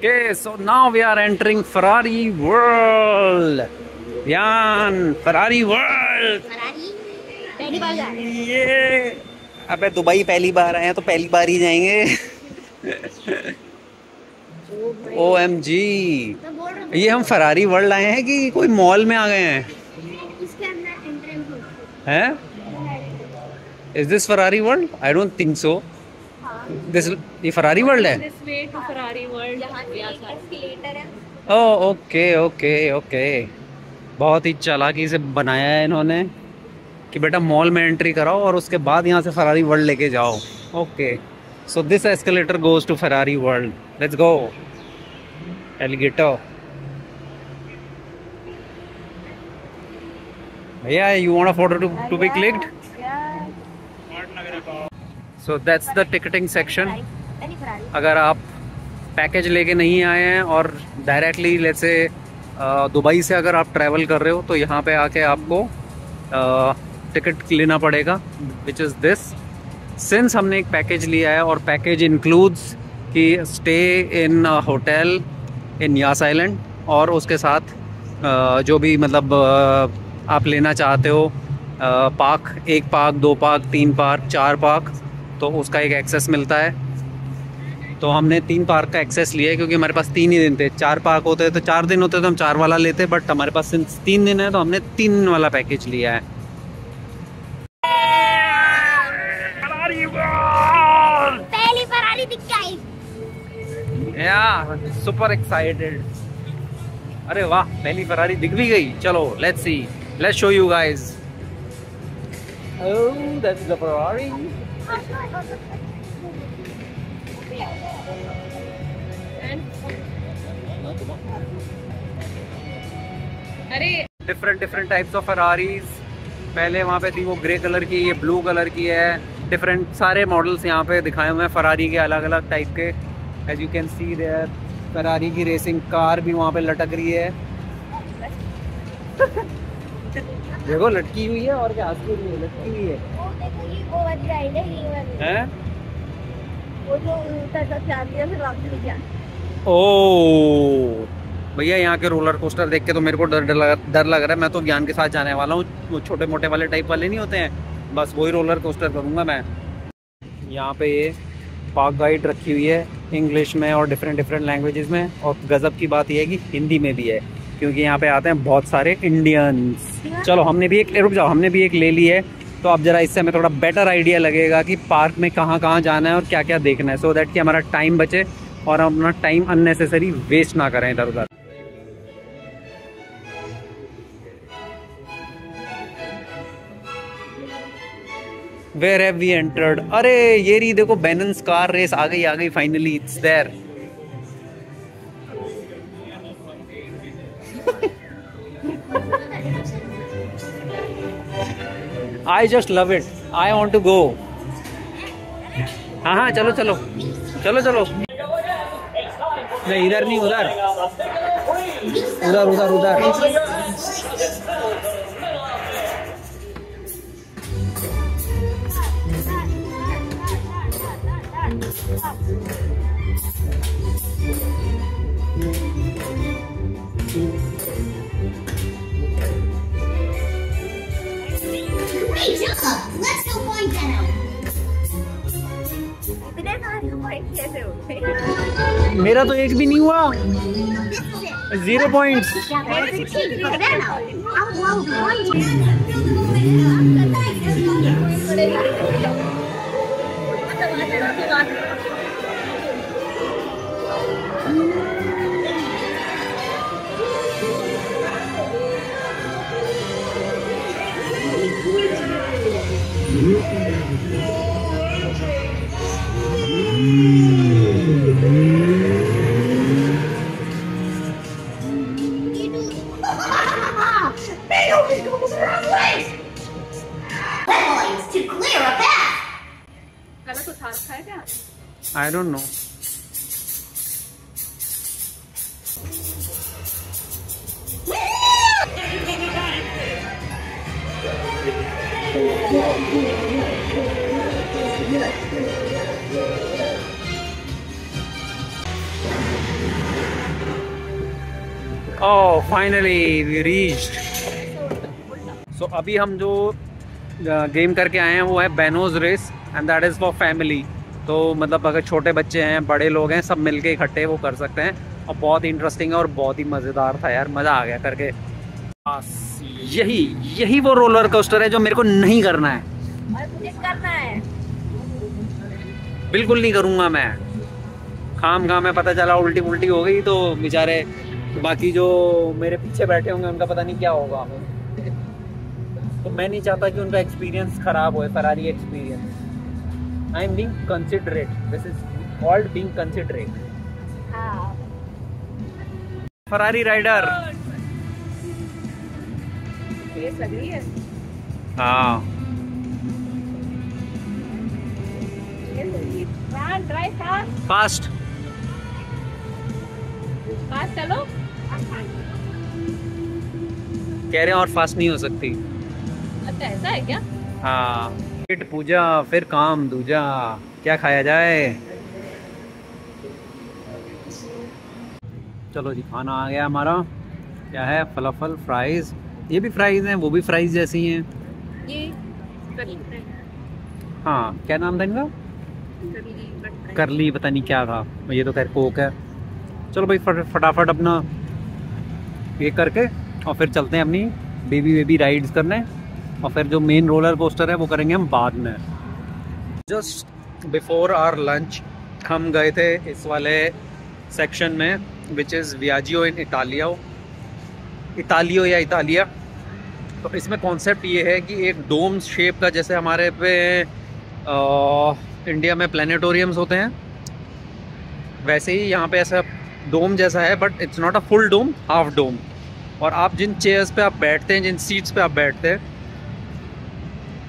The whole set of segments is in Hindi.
Okay, so now we are entering Ferrari World. Yan, Ferrari World. पहली बार जा रहे हैं। ये अबे दुबई पहली बार आए हैं तो पहली बार ही जाएंगे। OMG, ये हम फरारी वर्ल्ड आए हैं कि कोई मॉल में आ गए हैं? इसके अंदर एंट्रेंस हैं? Is this Ferrari World? I don't think so. This ये फरारी वर्ल्ड है? This way to Ferrari World. यहाँ एक एस्केलेटर है। ओह ओके ओके ओके, बहुत ही चालाकी से बनाया है इन्होंने कि बेटा मॉल में एंट्री कराओ और उसके बाद यहाँ से फरारी वर्ल्ड लेके जाओ। Okay, so this escalator goes to Ferrari World. Let's go. Alligator भैया, you want a photo to be clicked? So that's the ticketing section. अगर आप पैकेज लेके नहीं आए हैं और डायरेक्टली लेट्स से दुबई से अगर आप ट्रैवल कर रहे हो तो यहाँ पे आके आपको टिकट लेना पड़ेगा, विच इज़ दिस। सिंस हमने एक पैकेज लिया है और पैकेज इंक्लूड्स कि stay in hotel in Yas Island और उसके साथ जो भी मतलब आप लेना चाहते हो, park, 1 park, 2 park, 3 park, 4 park, तो उसका एक एक्सेस मिलता है। तो हमने 3 पार्क का एक्सेस लिया है क्योंकि हमारे पास 3 ही दिन थे। 4 पार्क होते तो 4 दिन होते तो हम 4 वाला लेते, बट हमारे पास सिंस 3 दिन है तो हमने 3 वाला पैकेज लिया है। पहली फरारी दिख गई। या सुपर एक्साइटेड। अरे वाह, पहली फरारी दिख भी गई। चलो let's see, let's show you guys. Oh, that's the Ferrari. अरे डिफरेंट टाइप्स ऑफ फरारीज। पहले वहाँ पे थी वो ग्रे कलर की, ये ब्लू कलर की है। डिफरेंट सारे मॉडल्स यहाँ पे दिखाए हुए हैं फरारी के, अलग अलग टाइप के। As you can see there, Ferrari की रेसिंग कार भी वहाँ पे लटक रही है। देखो लटकी हुई है, और क्या हंसी हुई है, लटकी हुई है। हैं? ओह भैया, यहाँ के रोलर कोस्टर देख के तो मेरे को डर लग रहा है। मैं तो ज्ञान के साथ जाने वाला हूँ, वो छोटे मोटे वाले टाइप वाले नहीं होते हैं, बस वही रोलर कोस्टर करूँगा मैं। यहाँ पे ये पार्क गाइड रखी हुई है इंग्लिश में और डिफरेंट लैंग्वेजेस में, और गज़ब की बात यह है कि हिंदी में भी है क्योंकि यहाँ पे आते हैं बहुत सारे इंडियंस। चलो हमने भी एक, रुक जाओ, हमने भी एक ले ली है, तो अब ज़रा इससे हमें थोड़ा बेटर आइडिया लगेगा कि पार्क में कहाँ जाना है और क्या क्या देखना है, सो दैट कि हमारा टाइम बचे और हम अपना टाइम अननेसेसरी वेस्ट ना करें इधर उधर। Where have we entered? अरे ये रही, देखो बेनन्स कार रेस आ गई finally, it's there. I just love it. I want to go. हाँ चलो नहीं, इधर नहीं, उधर। Let's go find them. मेरा तो एक भी नहीं हुआ, 0 points. I don't know. Oh finally we reached. सो अभी हम जो गेम करके आए हैं वो है बेनोज race and that is for family. तो मतलब अगर छोटे बच्चे हैं, बड़े लोग हैं, सब मिलके इकट्ठे वो कर सकते हैं और बहुत इंटरेस्टिंग है और बहुत ही मज़ेदार था यार, मज़ा आ गया करके। बस यही वो रोलर कोस्टर है जो मेरे को नहीं करना है। मुझे करना है। बिल्कुल नहीं करूँगा मैं। खाम में पता चला उल्टी उल्टी हो गई तो बेचारे बाकी जो मेरे पीछे बैठे होंगे उनका पता नहीं क्या होगा। तो मैं नहीं चाहता कि उनका एक्सपीरियंस खराब हो, Ferrari experience. I am being considerate, this is called being considerate. Ferrari rider ये सही है। हाँ ड्राइव फास्ट चलो। कह रहे हैं और फास्ट नहीं हो सकती। अच्छा ऐसा है क्या? हाँ पेट पूजा फिर काम दूजा, क्या खाया जाए। चलो जी खाना आ गया हमारा। क्या है? फलाफल फ्राइज। ये भी फ्राइज हैं, वो भी फ्राइज जैसी हैं। ये हाँ क्या नाम था इनका? करली पता नहीं क्या था। ये तो खैर कोक है। चलो भाई फटाफट अपना ये करके और फिर चलते हैं अपनी बेबी राइड्स करने और फिर जो मेन रोलर कोस्टर है वो करेंगे हम बाद में। जस्ट बिफोर आवर लंच हम गए थे इस वाले सेक्शन में विच इज़ वियाजियो इन इटालिया। तो इसमें कॉन्सेप्ट ये है कि एक डोम शेप का, जैसे हमारे पे इंडिया में प्लानिटोरियम्स होते हैं वैसे ही यहाँ पे ऐसा डोम जैसा है, but it's not a full dome, half dome. और आप जिन चेयर्स पे आप बैठते हैं, जिन सीट्स पे आप बैठते हैं,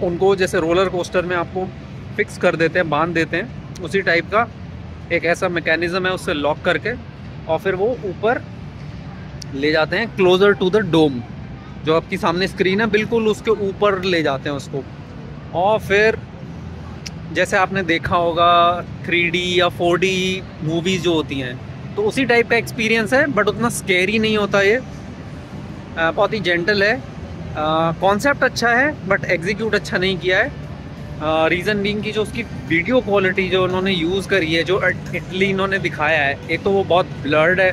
उनको जैसे रोलर कोस्टर में आपको फिक्स कर देते हैं, बांध देते हैं, उसी टाइप का एक ऐसा मैकेनिज़्म है, उससे लॉक करके और फिर वो ऊपर ले जाते हैं क्लोज़र टू द डोम। जो आपकी सामने स्क्रीन है बिल्कुल उसके ऊपर ले जाते हैं उसको। और फिर जैसे आपने देखा होगा 3D या 4D मूवीज़ जो होती हैं, तो उसी टाइप का एक्सपीरियंस है, बट उतना स्केरी नहीं होता। ये बहुत ही जेंटल है। कॉन्सेप्ट अच्छा है बट एग्जीक्यूट अच्छा नहीं किया है। रीज़न बीइंग कि जो उसकी वीडियो क्वालिटी जो उन्होंने यूज़ करी है, जो इटली इन्होंने दिखाया है, एक तो वो बहुत ब्लर्ड है,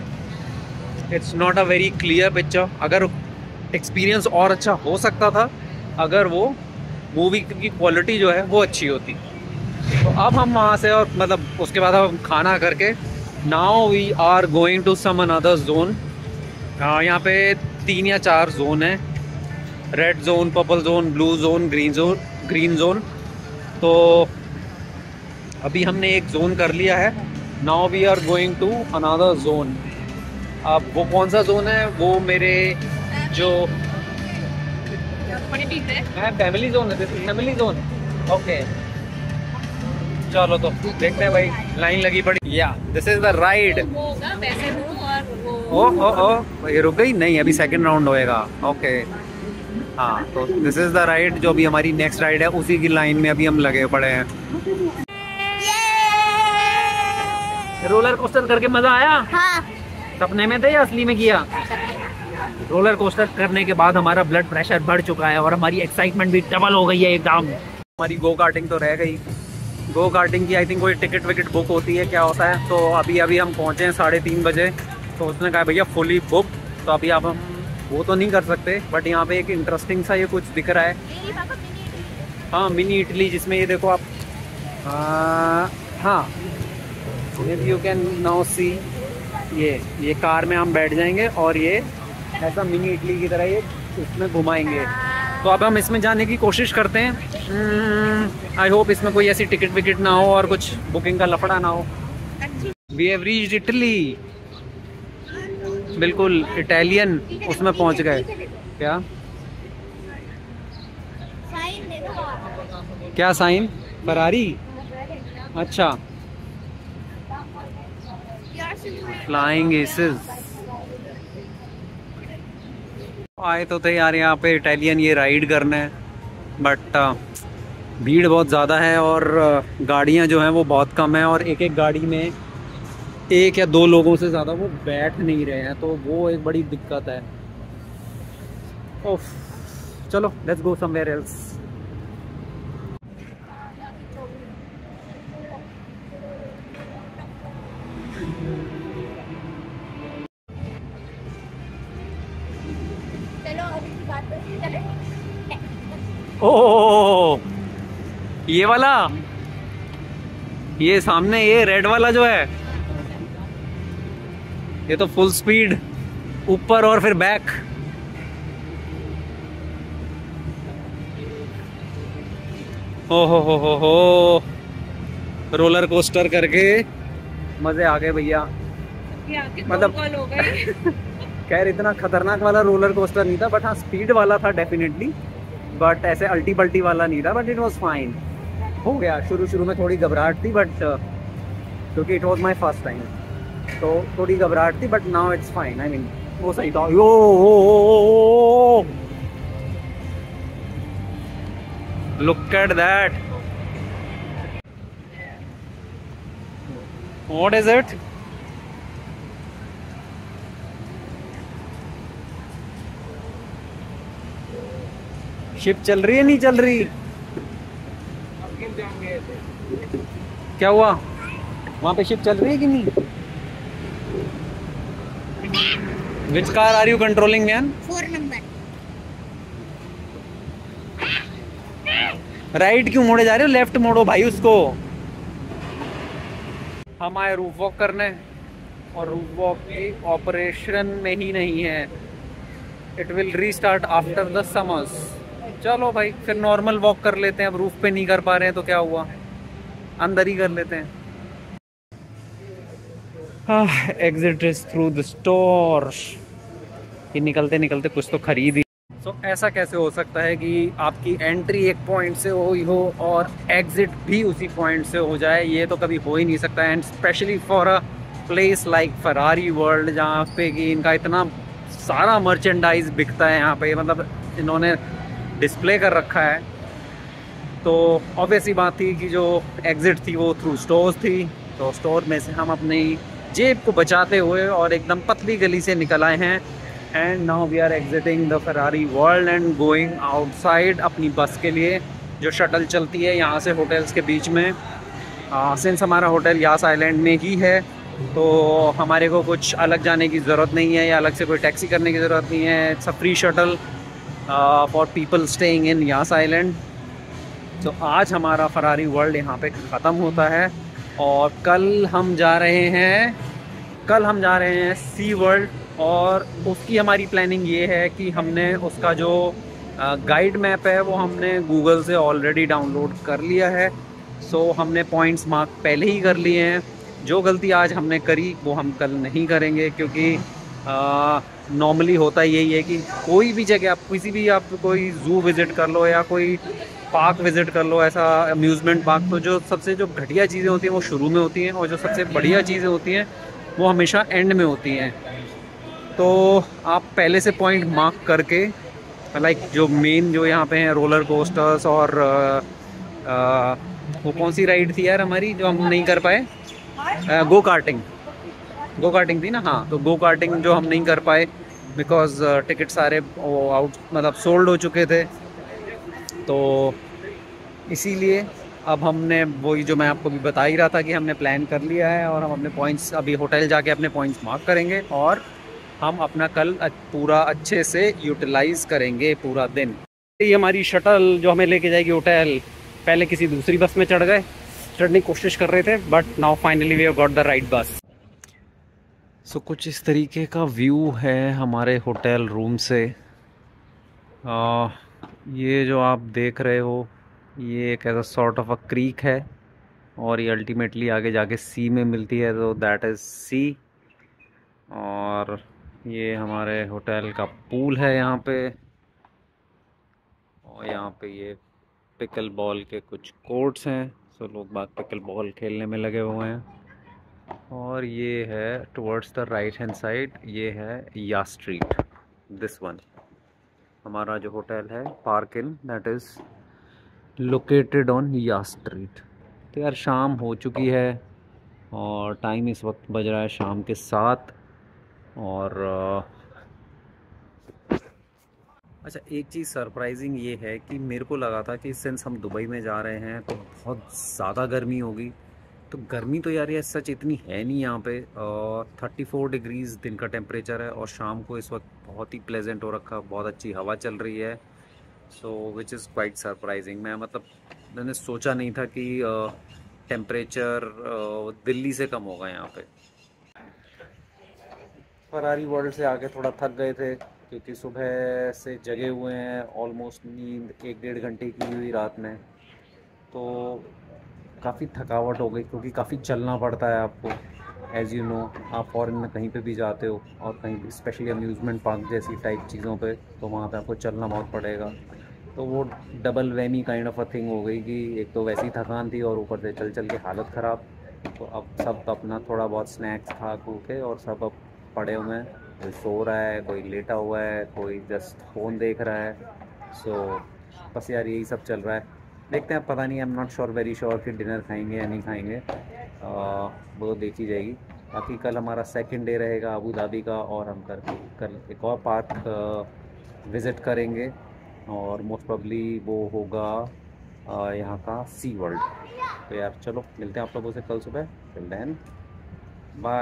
it's not a very clear picture. अगर एक्सपीरियंस और अच्छा हो सकता था अगर वो मूवी की क्वालिटी जो है वो अच्छी होती। तो अब हम वहाँ से और मतलब उसके बाद हम खाना करके now we are going to some another zone. यहाँ पे 3 या 4 जोन है, red zone, purple zone, blue zone, green zone. तो अभी हमने एक जोन कर लिया है। Now we are going to another zone. अब वो कौन सा जोन है वो मेरे जो फैमिली जोन है, फैमिली जोन। ओके चलो तो देखते हैं भाई, लाइन लगी पड़ी। Yeah this is the ride. ओ ये रुक गई नहीं, अभी सेकंड राउंड होएगा। ओके हाँ, तो दिस इज द राइड जो अभी हमारी नेक्स्ट राइड है, उसी की लाइन में अभी हम लगे पड़े हैं। रोलर कोस्टर करके मजा आया? हाँ। सपने में थे या असली में किया? रोलर कोस्टर करने के बाद हमारा ब्लड प्रेशर बढ़ चुका है और हमारी एक्साइटमेंट भी डबल हो गई है एकदम। हमारी गो कार्टिंग तो रह गई। गो कार्टिंग की आई थिंक कोई टिकट विकेट बुक होती है, क्या होता है। तो अभी हम पहुँचे हैं 3:30 बजे। तो उसने कहा भैया फुली बुक। तो अभी आप हम वो तो नहीं कर सकते, बट यहाँ पे एक इंटरेस्टिंग सा ये कुछ दिख रहा है। हाँ मिनी इटली, जिसमें ये देखो आप, हाँ यू कैन नाउ सी, ये कार में हम बैठ जाएंगे और ये ऐसा मिनी इटली की तरह ये इसमें घुमाएंगे। तो अब हम इसमें जाने की कोशिश करते हैं। आई होप इसमें कोई ऐसी टिकट विकेट ना हो और कुछ बुकिंग का लफड़ा ना हो। वी हैव रीच्ड इटली, बिल्कुल इटालियन उसमें पहुंच गए। क्या साइन? फरारी? अच्छा, फ्लाइंग एसेस आए तो थे यार यहाँ पे इटालियन ये राइड करने, बट भीड़ बहुत ज़्यादा है और गाड़ियाँ जो हैं वो बहुत कम है और एक एक गाड़ी में एक या दो लोगों से ज़्यादा वो बैठ नहीं रहे हैं, तो वो एक बड़ी दिक्कत है। ओफ, चलो लेट्स गो समवेयर एल्स। चलो अभी की बात करते चले। ओ, ये वाला, ये सामने ये रेड वाला जो है, ये तो फुल स्पीड ऊपर और फिर बैक। ओ हो, रोलर कोस्टर करके मजे आ गए भैया। मतलब हो गई। खैर इतना खतरनाक वाला रोलर कोस्टर नहीं था, बट हाँ स्पीड वाला था डेफिनेटली, बट ऐसे अल्टी पल्टी वाला नहीं था, बट इट वाज फाइन। हो गया। शुरू शुरू में थोड़ी घबराहट थी, बट क्योंकि it was my first time, तो थोड़ी घबराहट थी, but now it's fine. I mean वो सही था। Yo look at that, what is it? Ship चल रही है, नहीं चल रही? क्या हुआ वहां पे? शिप चल रही है कि नहीं? Which car are you controlling man? 4 number. Right क्यों मोड़े जा रहे हो? लेफ्ट मोड़ो भाई उसको। हम आए रूफ वॉक करने, और रूफ वॉक की ऑपरेशन में ही नहीं है। It will restart after the summers. चलो भाई फिर नॉर्मल वॉक कर लेते हैं। अब रूफ पे नहीं कर पा रहे हैं तो क्या हुआ, अंदर ही कर लेते हैं। Exit is through the store. ये निकलते निकलते कुछ तो खरीद ही। सो ऐसा कैसे हो सकता है कि आपकी एंट्री एक पॉइंट से हुई हो और एग्जिट भी उसी पॉइंट से हो जाए? ये तो कभी हो ही नहीं सकता। And specially for a place like Ferrari world, जहाँ पे कि इनका इतना सारा मर्चेंडाइज बिकता है यहाँ पे, मतलब इन्होंने डिस्प्ले कर रखा है। तो ऑब्वियस ही बात थी कि जो एग्ज़िट थी वो थ्रू स्टोर्स थी, तो स्टोर में से हम अपनी जेब को बचाते हुए और एकदम पतली गली से निकल आए हैं। And now we are exiting the Ferrari world and going outside अपनी बस के लिए, जो शटल चलती है यहाँ से होटल्स के बीच में। सिंस हमारा होटल यास आइलैंड में ही है, तो हमारे को कुछ अलग जाने की ज़रूरत नहीं है या अलग से कोई टैक्सी करने की ज़रूरत नहीं है। It's a free shuttle for people staying in Yas Island. तो आज हमारा फरारी वर्ल्ड यहाँ पे ख़त्म होता है, और कल हम जा रहे हैं सी वर्ल्ड। और उसकी हमारी प्लानिंग ये है कि हमने उसका जो गाइड मैप है वो हमने गूगल से ऑलरेडी डाउनलोड कर लिया है। सो हमने पॉइंट्स मार्क पहले ही कर लिए हैं। जो गलती आज हमने करी वो हम कल नहीं करेंगे, क्योंकि नॉर्मली होता यही है कि कोई भी जगह आप किसी भी, आप कोई ज़ू विज़िट कर लो या कोई पार्क विज़िट कर लो, ऐसा अम्यूज़मेंट पार्क, तो जो सबसे जो घटिया चीज़ें होती हैं वो शुरू में होती हैं, और जो सबसे बढ़िया चीज़ें होती हैं वो हमेशा एंड में होती हैं। तो आप पहले से पॉइंट मार्क करके, लाइक जो मेन जो यहाँ पे हैं रोलर कोस्टर्स, और वो कौन सी राइड थी यार हमारी जो हम नहीं कर पाए? गो कार्टिंग थी ना। हाँ, तो गो कार्टिंग जो हम नहीं कर पाए बिकॉज टिकट सारे आउट, मतलब सोल्ड हो चुके थे। तो इसीलिए अब हमने वही जो मैं आपको भी बता ही रहा था कि हमने प्लान कर लिया है, और हम अपने पॉइंट्स अभी होटल जाके अपने पॉइंट्स मार्क करेंगे, और हम अपना कल पूरा अच्छे से यूटिलाइज़ करेंगे पूरा दिन। ये हमारी शटल जो हमें लेके जाएगी होटल, पहले किसी दूसरी बस में चढ़ने की कोशिश कर रहे थे, but now finally we have got the right bus. So कुछ इस तरीके का व्यू है हमारे होटल रूम से। ये जो आप देख रहे हो ये एक ऐसा सॉर्ट ऑफ अ क्रीक है, और ये अल्टीमेटली आगे जाके सी में मिलती है, तो दैट इज़ सी। और ये हमारे होटल का पूल है यहाँ पे, और यहाँ पे ये पिकल बॉल के कुछ कोर्ट्स हैं, सो लोग बाग पिकल बॉल खेलने में लगे हुए हैं। और ये है towards the right hand side, ये है या स्ट्रीट, दिस वन। हमारा जो होटल है park in, that is located on या स्ट्रीट। तो यार शाम हो चुकी है, और टाइम इस वक्त बज रहा है शाम के 7। और अच्छा, एक चीज़ सरप्राइजिंग ये है कि मेरे को लगा था कि सिंस हम दुबई में जा रहे हैं तो बहुत ज़्यादा गर्मी होगी। तो गर्मी तो यार ये सच इतनी है नहीं यहाँ पे। 34 डिग्रीज़ दिन का टेम्परेचर है और शाम को इस वक्त बहुत ही प्लेजेंट हो रखा, बहुत अच्छी हवा चल रही है। सो विच इज़ क्वाइट सरप्राइजिंग। मैं मतलब मैंने सोचा नहीं था कि टेम्परेचर दिल्ली से कम होगा यहाँ पे। फरारी वर्ल्ड से आके थोड़ा थक गए थे क्योंकि सुबह से जगे हुए हैं, ऑलमोस्ट नींद 1 डेढ़ घंटे की हुई रात में। तो काफ़ी थकावट हो गई क्योंकि काफ़ी चलना पड़ता है आपको। एज़ यू नो, आप फॉरेन में कहीं पे भी जाते हो और कहीं भी स्पेशली अम्यूज़मेंट पार्क जैसी टाइप चीज़ों पे, तो वहाँ पे आपको चलना बहुत पड़ेगा। तो वो double whammy kind of a thing हो गई कि एक तो वैसी थकान थी और ऊपर से चल चल के हालत ख़राब। तो अब सब अपना थोड़ा बहुत स्नैक्स खा खू के और सब अब पड़े हुए हैं। कोई सो रहा है, कोई लेटा हुआ है, कोई जस्ट फ़ोन देख रहा है। सो बस यार यही सब चल रहा है। देखते हैं, पता नहीं, I am not sure, very sure कि डिनर खाएंगे या नहीं खाएंगे। वो तो देखी जाएगी। बाकी कल हमारा सेकंड डे रहेगा अबू धाबी का और हम कल एक और पार्क विज़िट करेंगे और मोस्ट प्रॉब्ली वो होगा यहाँ का सी वर्ल्ड। तो यार चलो मिलते हैं आप लोगों से कल सुबह। Till then bye.